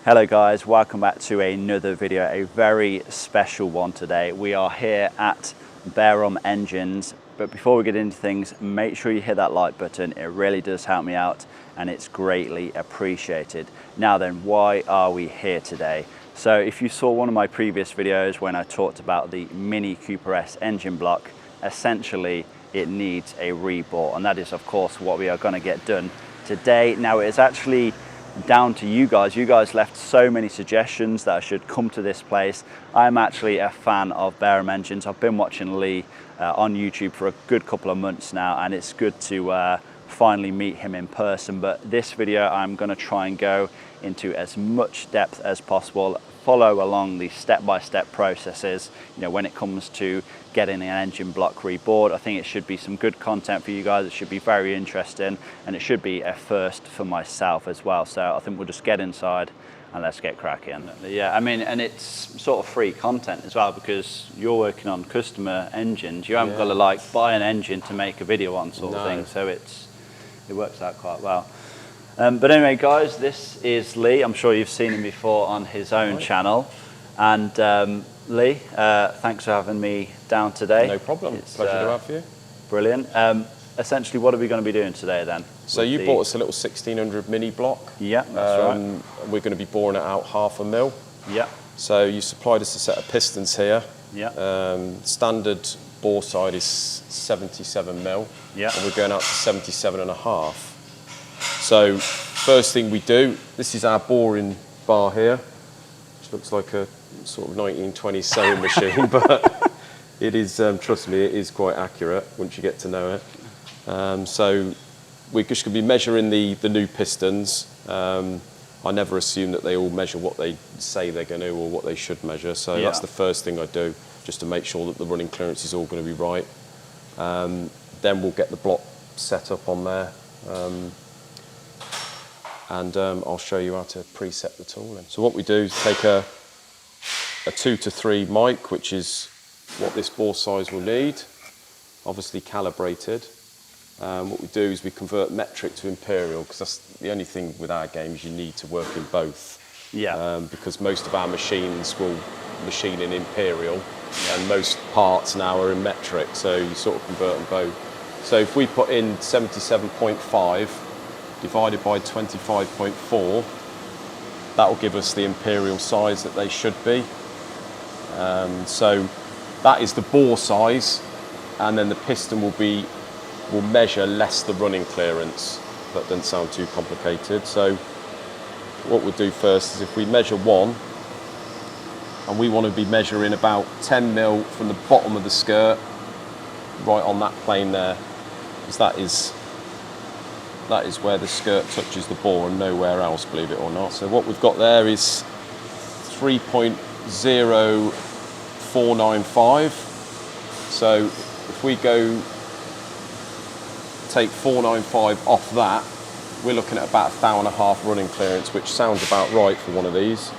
Hello guys, welcome back to another video, a very special one today. We are here at Barum Engines, but before we get into things, make sure you hit that like button. It really does help me out and it's greatly appreciated. Now then, why are we here today? So if you saw one of my previous videos when I talked about the Mini Cooper S engine block, essentially it needs a rebore, and that is of course what we are going to get done today. Now it is actually down to you guys. You guys left so many suggestions that I should come to this place. I'm actually a fan of Barum Engines. I've been watching Lee on YouTube for a good couple of months now, and it's good to finally meet him in person. But this video I'm going to try and go into as much depth as possible, follow along the step-by-step processes, you know, when it comes to getting an engine block rebored. I think it should be some good content for you guys. It should be very interesting, and it should be a first for myself as well. So I think we'll just get inside and let's get cracking. Yeah, I mean, and it's sort of free content as well because you're working on customer engines. You haven't got to like buy an engine to make a video on sort of thing. So it works out quite well. But anyway, guys, this is Lee. I'm sure you've seen him before on his own channel. And Lee, thanks for having me down today. No problem. It's pleasure to have you. Brilliant. Essentially, what are we going to be doing today then? So you bought us a little 1600 mini block. Yeah, that's right. We're going to be boring it out 1/2 mil. Yeah. So you supplied us a set of pistons here. Yeah. Standard bore side is 77 mil. Yeah. And we're going out to 77.5. So first thing we do, this is our boring bar here, which looks like a sort of 1920s sewing machine, but it is, trust me, it is quite accurate once you get to know it. So we're just going to be measuring the new pistons. I never assume that they all measure what they say they're going to or what they should measure, so that's the first thing I do, just to make sure that the running clearance is all going to be right. Then we'll get the block set up on there. And I'll show you how to preset the tooling. So what we do is take a 2 to 3 mic, which is what this bore size will need, obviously calibrated. What we do is we convert metric to imperial, because that's the only thing with our games, you need to work in both. Yeah. Because most of our machines will machine in imperial, and most parts now are in metric, so you sort of convert them both. So if we put in 77.5, divided by 25.4, that will give us the imperial size that they should be. So that is the bore size, and then the piston will measure less the running clearance. That doesn't sound too complicated. So what we'll do first is if we measure 1, and we want to be measuring about 10 mil from the bottom of the skirt, right on that plane there, because that is where the skirt touches the bore and nowhere else, believe it or not. So what we've got there is 3.0495. So if we go take 495 off that, we're looking at about 1.5 thou running clearance, which sounds about right for one of these.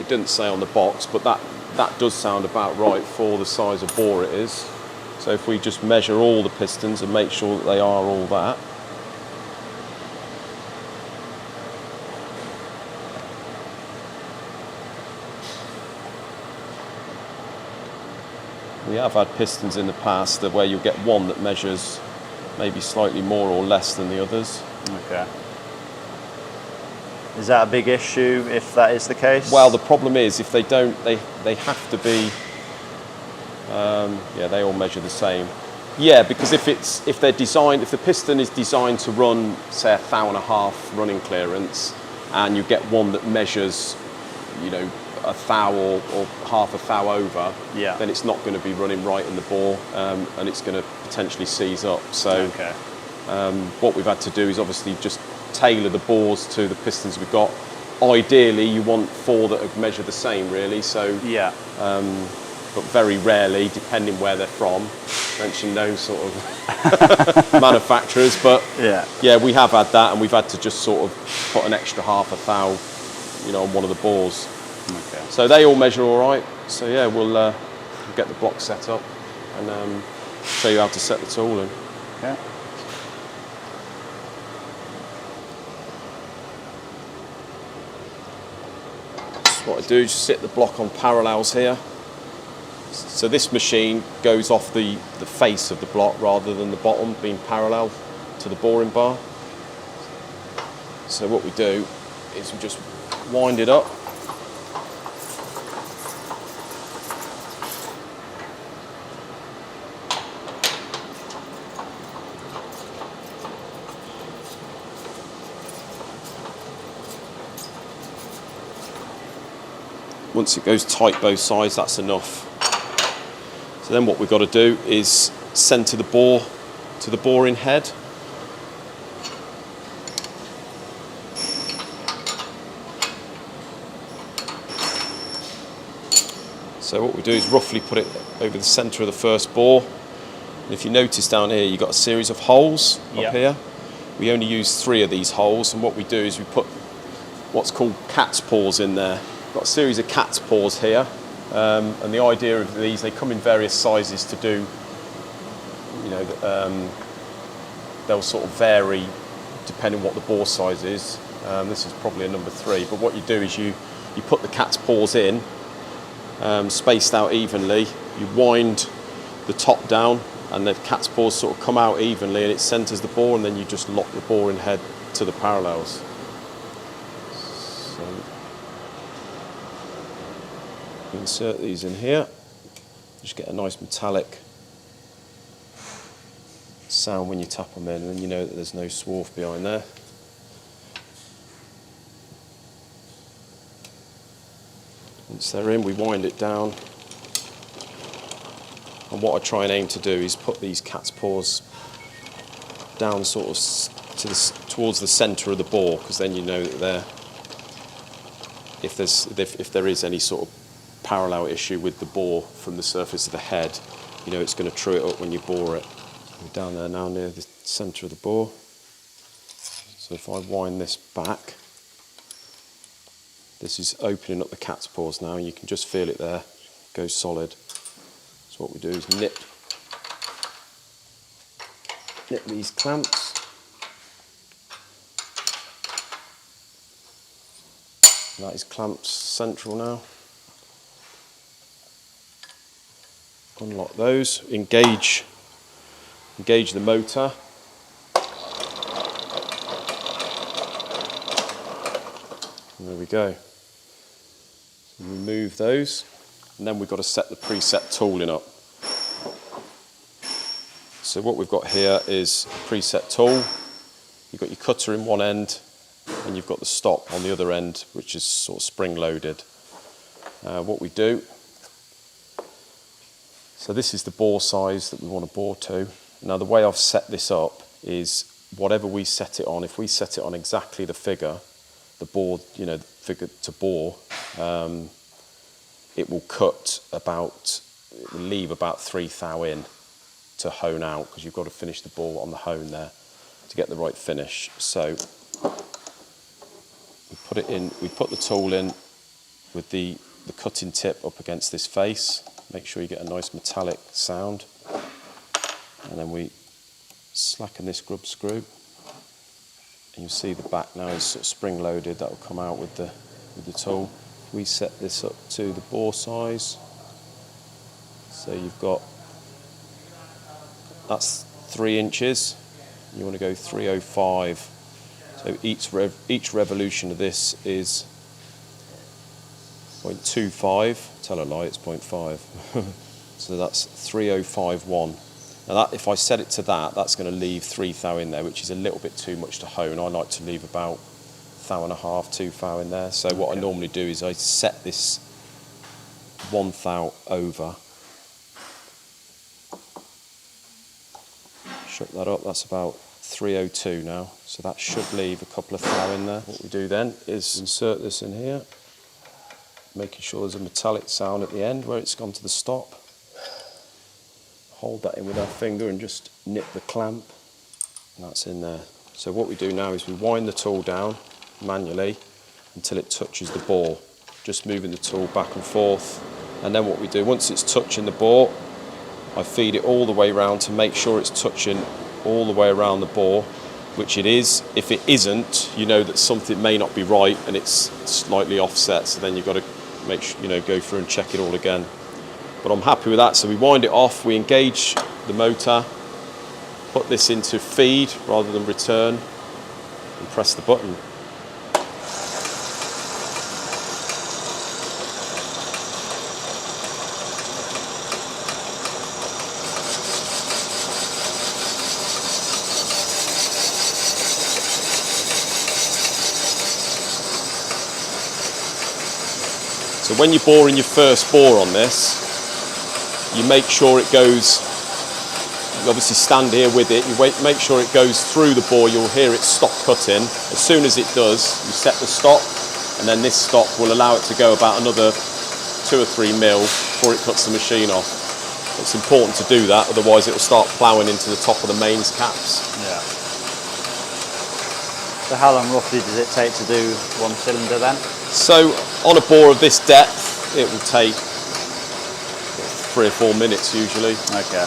It didn't say on the box, but that does sound about right for the size of bore it is. So if we just measure all the pistons and make sure that they are all that. We have had pistons in the past where you'll get one that measures maybe slightly more or less than the others. Okay. Is that a big issue if that is the case? Well, the problem is if they don't, they have to be. Yeah, they all measure the same. Yeah, because if the piston is designed to run, say, 1.5 thou running clearance, and you get one that measures, you know, 1 thou or 1/2 thou over, then it's not going to be running right in the bore, and it's going to potentially seize up. So what we've had to do is obviously just tailor the bores to the pistons we've got. Ideally, you want 4 that measure the same, really. So but very rarely, depending where they're from. Mention no sort of manufacturers, but yeah, we have had that, and we've had to just sort of put an extra 1/2 thou, you know, on one of the bores. Okay. So they all measure all right. So yeah, we'll get the block set up and show you how to set the tool in. Okay. So what I do is just sit the block on parallels here. So this machine goes off the face of the block rather than the bottom being parallel to the boring bar. So what we do is we just wind it up. Once it goes tight both sides, that's enough. So then what we've got to do is centre the bore to the boring head. So what we do is roughly put it over the centre of the first bore. And if you notice down here, you've got a series of holes up here. We only use 3 of these holes, and what we do is we put what's called cat's paws in there. We've got a series of cat's paws here, and the idea of these, they come in various sizes to do, you know, they'll sort of vary depending on what the bore size is. This is probably a number 3, but what you do is you put the cat's paws in, spaced out evenly, you wind the top down, and the cat's paws sort of come out evenly, and it centres the bore, and then you just lock the boring head to the parallels. So insert these in here, just get a nice metallic sound when you tap them in, and you know that there's no swarf behind there. Once they're in, we wind it down, and what I try and aim to do is put these cat's paws down sort of towards the centre of the bore, because then you know that if there is any sort of parallel issue with the bore from the surface of the head, you know it's going to true it up when you bore it. We're down there now near the centre of the bore. So if I wind this back, this is opening up the cat's paws now, and you can just feel it there, it goes solid. So what we do is nip these clamps. And that is clamped central now. Unlock those, engage the motor. And there we go. So remove those, and then we've got to set the preset tooling up. So what we've got here is a preset tool. You've got your cutter in one end, and you've got the stop on the other end, which is sort of spring loaded. What we do, so this is the bore size that we want to bore to. Now the way I've set this up is whatever we set it on, if we set it on exactly the figure, the bore, you know, the figure to bore, it will leave about 3 thou in to hone out, because you've got to finish the bore on the hone there to get the right finish. So we put it in, we put the tool in with the cutting tip up against this face. Make sure you get a nice metallic sound, and then we slacken this grub screw, and you'll see the back now is sort of spring loaded. That will come out with the tool. We set this up to the bore size, so you've got, that's 3 inches. You want to go 305. So each revolution of this is 0.25. Tell a lie, it's 0.5. So that's 3051. Now that, if I set it to that, that's going to leave 3 thou in there, which is a little bit too much to hone. I like to leave about 1.5 thou, 2 thou in there. So what I normally do is I set this 1 thou over. Shut that up, that's about 302 now. So that should leave a couple of thou in there. What we do then is insert this in here, making sure there's a metallic sound at the end where it's gone to the stop. Hold that in with our finger and just nip the clamp, and that's in there. So what we do now is we wind the tool down manually until it touches the bore, just moving the tool back and forth. And then what we do, once it's touching the bore, I feed it all the way around to make sure it's touching all the way around the bore, which it is. If it isn't, you know that something may not be right and it's slightly offset, so then you've got to make sure, you know, go through and check it all again. But I'm happy with that. So we wind it off, we engage the motor, put this into feed rather than return, and press the button. So when you're boring your first bore on this, you make sure it goes, you obviously stand here with it, you make sure it goes through the bore, you'll hear it stop cutting. As soon as it does, you set the stop, and then this stop will allow it to go about another 2 or 3 mil before it cuts the machine off. It's important to do that, otherwise it will start ploughing into the top of the mains caps. Yeah. So how long roughly does it take to do one cylinder then? So on a bore of this depth, it will take 3 or 4 minutes usually. Okay.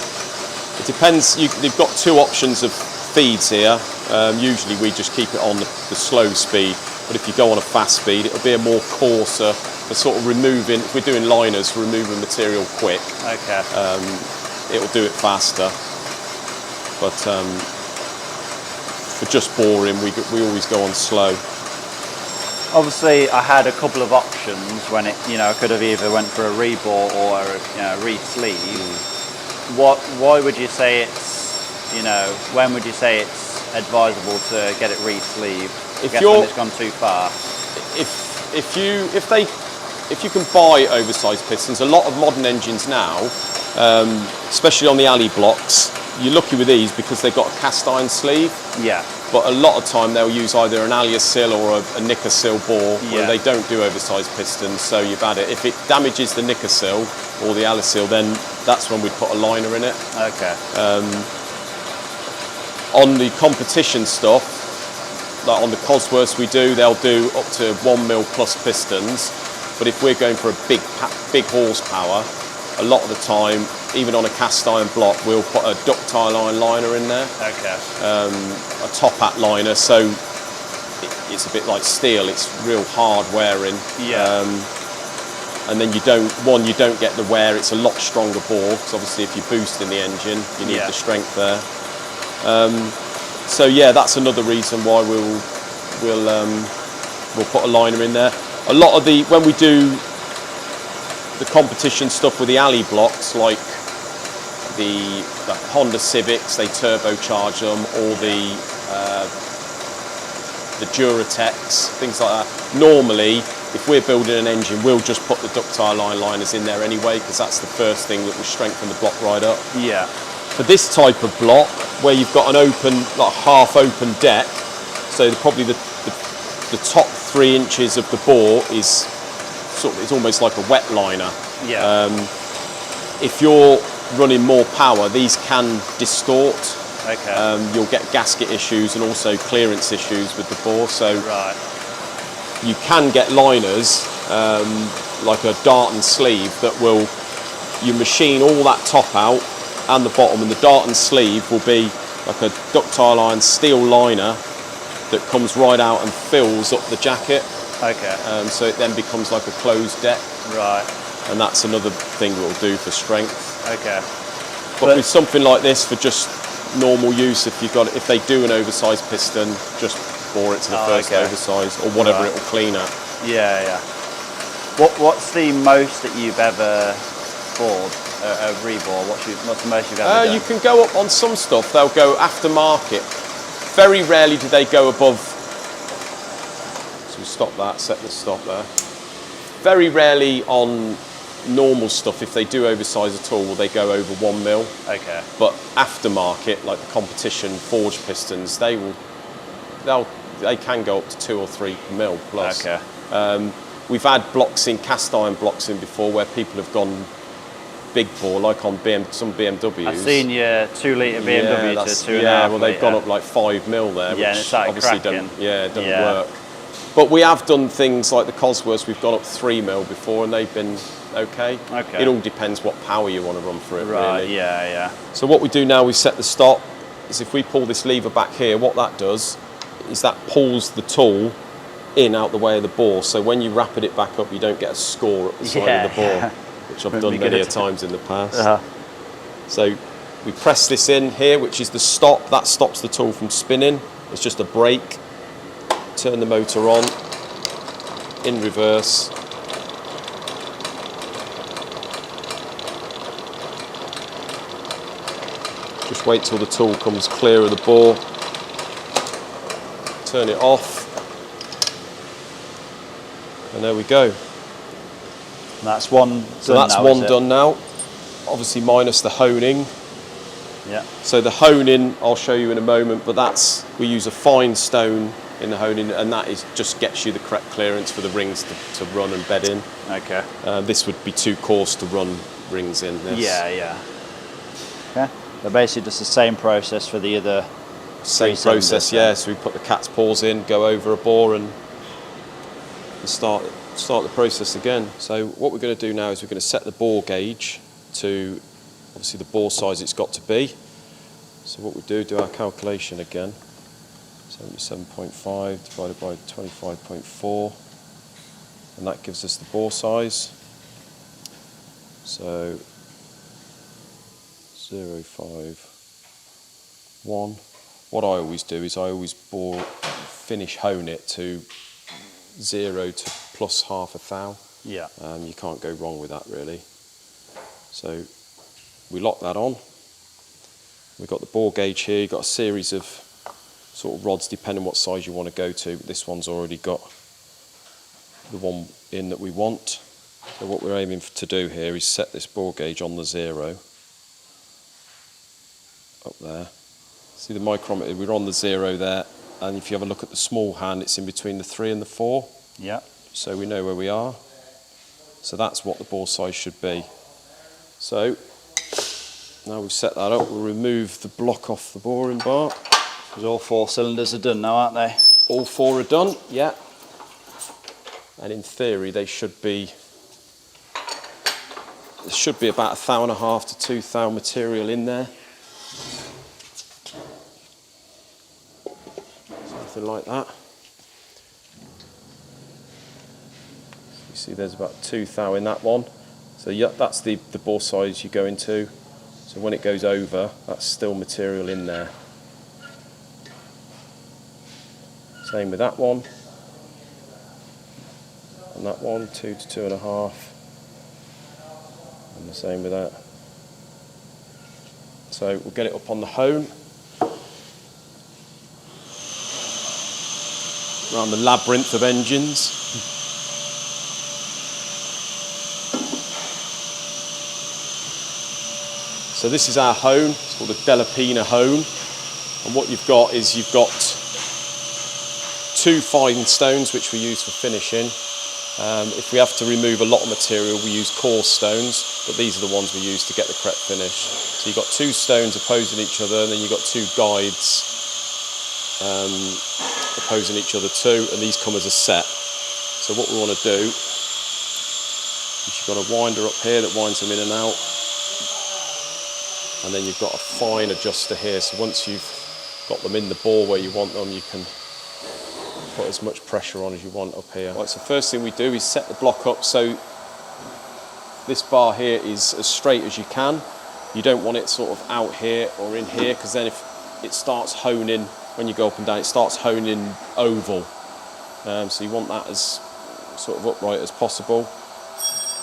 It depends, you've got 2 options of feeds here. Usually we just keep it on the slow speed, but if you go on a fast speed, it'll be a more coarser for sort of removing, if we're doing liners, removing material quick. Okay. It'll do it faster. But for just boring, we always go on slow. Obviously, I had a couple of options when it, you know, I could have either went for a rebore or a re-sleeve. Why would you say it's, you know, when would you say it's advisable to get it re-sleeved? If it's gone too far. If you can buy oversized pistons, a lot of modern engines now, especially on the alley blocks, you're lucky with these because they've got a cast iron sleeve. Yeah. But a lot of time they'll use either an Aliasil or a Nickersil bore, where they don't do oversized pistons, so you've had it. If it damages the Nickersil or the Aliasil, then that's when we'd put a liner in it. Okay. On the competition stuff, like on the Cosworths they'll do up to 1 mil plus pistons, but if we're going for a big horsepower, a lot of the time, even on a cast iron block, we'll put a ductile iron liner in there. Okay. A top hat liner, so it's a bit like steel. It's real hard wearing. Yeah. And then you don't get the wear. It's a lot stronger bore, because obviously if you're boosting the engine, you need the strength there. So yeah, that's another reason why we'll put a liner in there. A lot of when we do the competition stuff with the alley blocks, like the Honda Civics, they turbocharge them, or the Duratec's, things like that. Normally, if we're building an engine, we'll just put the ductile iron liners in there anyway, because that's the first thing that will strengthen the block right up. Yeah. For this type of block, where you've got an open, like half-open deck, so probably the top 3 inches of the bore is it's almost like a wet liner. Yeah. If you're running more power, these can distort. Okay. You'll get gasket issues and also clearance issues with the bore. So you can get liners like a Darton sleeve that will, you machine all that top out and the bottom, and the Darton sleeve will be like a ductile iron steel liner that comes right out and fills up the jacket. Okay. So it then becomes like a closed deck. Right. And that's another thing we'll do for strength. Okay. But with something like this, for just normal use, if they do an oversized piston, just bore it to the first oversized, or whatever it will clean at. Yeah, yeah. What's the most that you've ever bored a rebore? What's the most you've ever done? You can go up on some stuff. They'll go aftermarket. Very rarely do they go above. So we stop that. Set the stop there. Very rarely on normal stuff, if they do oversize at all, will they go over 1 mil. Okay. But aftermarket, like the competition forged pistons, they can go up to 2 or 3 mil plus. Okay. We've had cast iron blocks in before where people have gone big bore, like on some BMWs. I've seen your 2 litre BMW to 2.5 Yeah, well they've gone up like 5 mil there, which and it's obviously doesn't work. But we have done things like the Cosworths, we've gone up 3 mil before, and they've been okay. It all depends what power you want to run through it, really. Yeah, yeah. So what we do now, we set the stop, is if we pull this lever back here, what that does is that pulls the tool in out the way of the bore, so when you rapid it back up, you don't get a score at the side of the bore, which I've done many a times in the past. So we press this in here, which is the stop. That stops the tool from spinning. It's just a brake. Turn the motor on, in reverse. Just wait till the tool comes clear of the bore. Turn it off. And there we go. And that's one done. So that's now, one done now. Obviously minus the honing. Yeah. So the honing, I'll show you in a moment, but we use a fine stone in the honing, and that just gets you the correct clearance for the rings to run and bed in. Okay. This would be too coarse to run rings in. This. Yeah. Okay. So basically just the same process for the other. Same process, yeah. So we put the cat's paws in, go over a bore, and start the process again. So what we're going to do now is we're going to set the bore gauge to obviously the bore size it's got to be. So what we do our calculation again. 77.5 divided by 25.4, and that gives us the bore size. So 0.51. What I always do is I always finish hone it to 0 to plus half a thou. Yeah. You can't go wrong with that really. So we lock that on. We've got the bore gauge here. You've got a series of sort of rods depending what size you want to go to. This one's already got the one in that we want. So what we're aiming to do here is set this bore gauge on the 0 up there. See the micrometer, we're on the 0 there, and if you have a look at the small hand, it's in between the 3 and the 4. Yeah. So we know where we are. So that's what the bore size should be. So now we've set that up, we'll remove the block off the boring bar. Because all 4 cylinders are done now, aren't they? All 4 are done, yeah. And in theory there should be about 1.5 thou to 2 thou material in there. Something like that. You see there's about 2 thou in that one. So yeah, that's the bore size you go into. So when it goes over, that's still material in there. Same with that one. And that one, 2 to 2.5. And the same with that. So we'll get it up on the hone. Around the labyrinth of engines. So this is our hone, it's called a Delapina hone. And what you've got is 2 fine stones which we use for finishing. If we have to remove a lot of material, we use coarse stones, but these are the ones we use to get the correct finish. So you've got 2 stones opposing each other, and then you've got 2 guides opposing each other too, and these come as a set. So what we want to do is you've got a winder up here that winds them in and out, and then you've got a fine adjuster here. So once you've got them in the bore where you want them, you can put as much pressure on as you want up here. Right, so first thing we do is set the block up so this bar here is as straight as you can. You don't want it sort of out here or in here, because then if it starts honing, when you go up and down, it starts honing oval. So you want that as sort of upright as possible.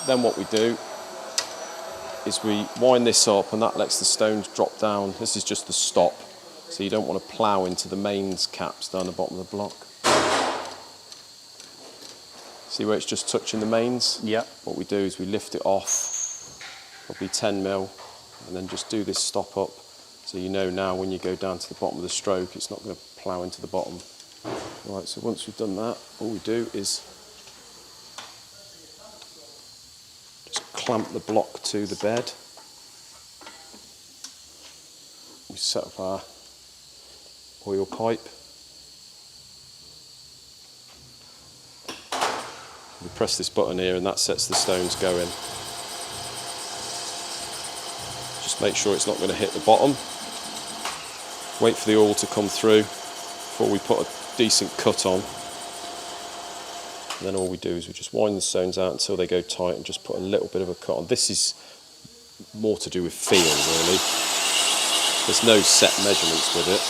Then what we do is we wind this up, and that lets the stones drop down. This is just the stop, so you don't want to plough into the mains caps down the bottom of the block. See where it's just touching the mains? Yeah. What we do is we lift it off, probably 10 mil, and then just do this stop up, so you know now when you go down to the bottom of the stroke, it's not going to plough into the bottom. Right, so once we've done that, all we do is just clamp the block to the bed. We set up our oil pipe. We press this button here, and that sets the stones going. Just make sure it's not going to hit the bottom. Wait for the oil to come through before we put a decent cut on. And then all we do is we just wind the stones out until they go tight and just put a little bit of a cut on. This is more to do with feel, really. There's no set measurements with it.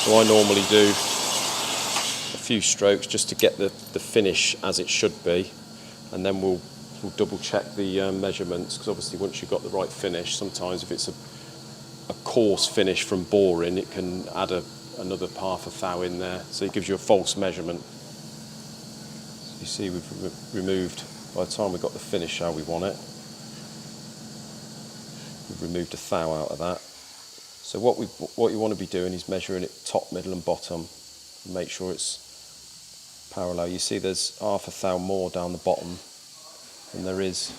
So I normally do a few strokes just to get the finish as it should be, and then we'll double check the measurements, because obviously once you've got the right finish, sometimes if it's a coarse finish from boring, it can add another half a thou in there, so it gives you a false measurement. You see we've removed, by the time we've got the finish how we want it, we've removed a thou out of that. So what you want to be doing is measuring it top, middle and bottom, and make sure it's parallel. You see there's half a thou more down the bottom than there is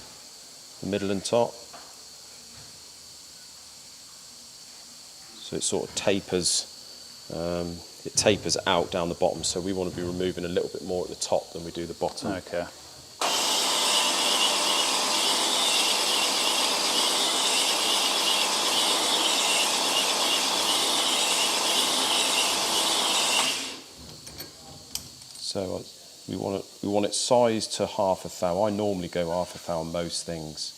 the middle and top. So it sort of tapers, it tapers out down the bottom, so we want to be removing a little bit more at the top than we do the bottom. Okay. So we want it sized to half a thou. I normally go half a thou on most things.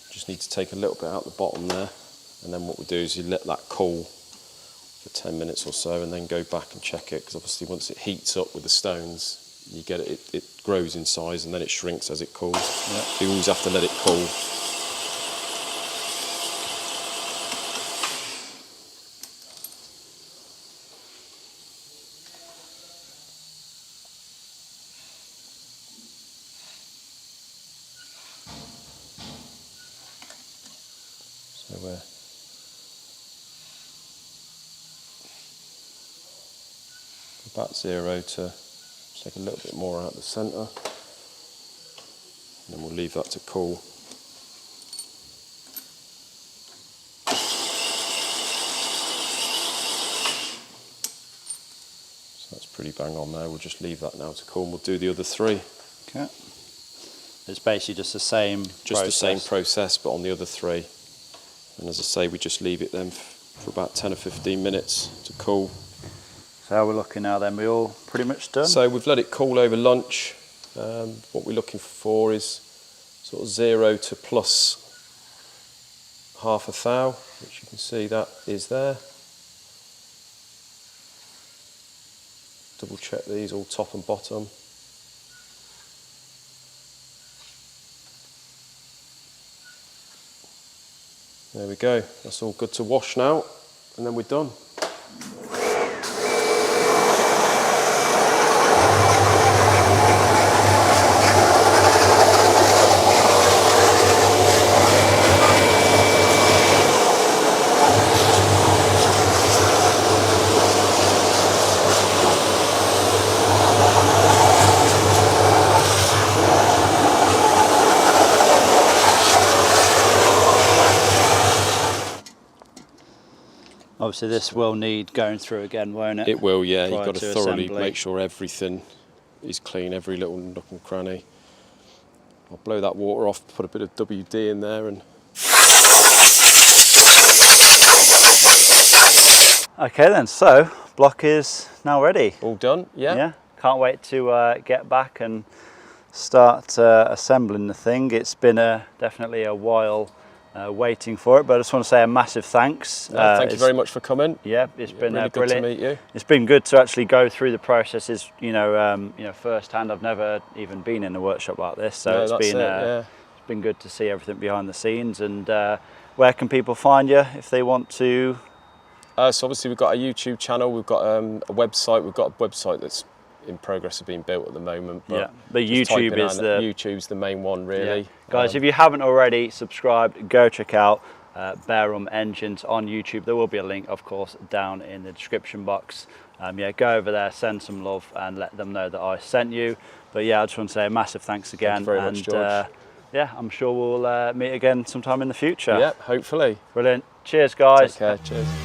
Just need to take a little bit out the bottom there, and then what we do is you let that cool for 10 minutes or so, and then go back and check it, because obviously once it heats up with the stones, you get it grows in size and then it shrinks as it cools. Yep. So you always have to let it cool. So we're about 0 to take a little bit more out of the centre, and then we'll leave that to cool. So that's pretty bang on there. We'll just leave that now to cool, and we'll do the other 3. Okay. It's basically just the same process. The same process, but on the other 3. And as I say, we just leave it then for about 10 or 15 minutes to cool. So how we're looking now then, we're all pretty much done? So we've let it cool over lunch. What we're looking for is sort of 0 to plus half a thou, which you can see that is there. Double check these all top and bottom. There we go, that's all good to wash now, and then we're done. Obviously this will need going through again, won't it? It will, yeah. Prior You've got to to thoroughly assembly. make sure everything is clean, every little nook and cranny. I'll blow that water off, put a bit of WD in there, and Okay then, so block is now ready. all done. Yeah. Yeah, can't wait to get back and start assembling the thing. It's been definitely a while waiting for it, but I just want to say a massive thanks. Thank you very much for coming. Yeah, it's been really good brilliant. to meet you. It's been good to actually go through the processes, firsthand. I've never even been in a workshop like this, so No, it's that's been good to see everything behind the scenes. And where can people find you if they want to? So obviously we've got a YouTube channel, we've got a website. We've got a website that's in progress of being built at the moment. But Yeah, but just type YouTube in is the YouTube's the main one, really. Yeah. Guys, if you haven't already subscribed, go check out Barum Engines on YouTube. There will be a link, of course, down in the description box. Go over there, send some love, and let them know that I sent you. But yeah, I just want to say a massive thanks again. Thank you very much, George. I'm sure we'll meet again sometime in the future. Yeah, hopefully. Brilliant. Cheers, guys. Take care. Cheers.